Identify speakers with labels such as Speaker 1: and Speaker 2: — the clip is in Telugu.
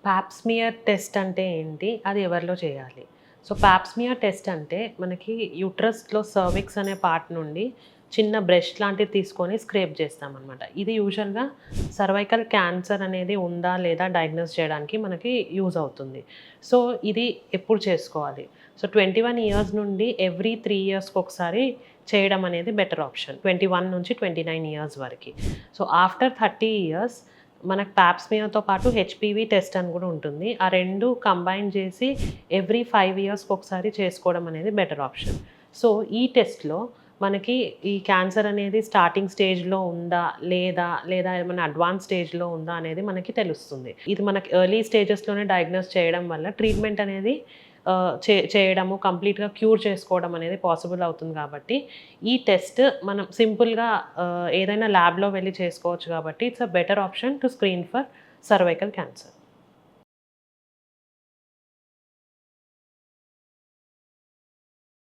Speaker 1: పాప్స్మియర్ టెస్ట్ అంటే ఏంటి? అది ఎవరిలో చేయాలి? సో, పాప్స్మియర్ టెస్ట్ అంటే మనకి యూట్రస్‌లో సర్విక్స్ అనే పార్ట్ నుండి చిన్న బ్రష్ లాంటిది తీసుకొని స్క్రేప్ చేస్తామనమాట. ఇది యూజువల్‌గా సర్వైకల్ క్యాన్సర్ అనేది ఉందా? లేదా? డయాగ్నోస్ చేయడానికి మనకి యూజ్ అవుతుంది. సో, ఇది ఎప్పుడు చేసుకోవాలి? సో, 21 ఇయర్స్ నుండి ఎవ్రీ 3 ఇయర్స్‌కి ఒకసారి చేయడం అనేది బెటర్ ఆప్షన్. 21 నుంచి 29 ఇయర్స్ వరకి. సో, ఆఫ్టర్ 30 ఇయర్స్ మనకు పాప్స్మియర్‌తో పాటు హెచ్‌పివి టెస్ట్ అని కూడా ఉంటుంది. ఆ 2 కంబైన్ చేసి ఎవ్రీ 5 ఇయర్స్‌కి ఒకసారి చేసుకోవడం అనేది బెటర్ ఆప్షన్. సో, ఈ టెస్ట్‌లో మనకి ఈ క్యాన్సర్ అనేది స్టార్టింగ్ స్టేజ్‌లో ఉందా? లేదా? లేదా ఏమైనా అడ్వాన్స్ స్టేజ్‌లో ఉందా? అనేది మనకి తెలుస్తుంది. ఇది మనకి ఎర్లీ స్టేజెస్‌లోనే డయాగ్నోస్ చేయడం వల్ల ట్రీట్మెంట్ అనేది చేయడము, కంప్లీట్‌గా క్యూర్ చేసుకోవడం అనేది పాసిబుల్ అవుతుంది కాబట్టి, ఈ టెస్ట్ మనం సింపుల్‌గా ఏదైనా ల్యాబ్‌లో వెళ్లి చేసుకోవచ్చు కాబట్టి it's a better option to screen for cervical cancer.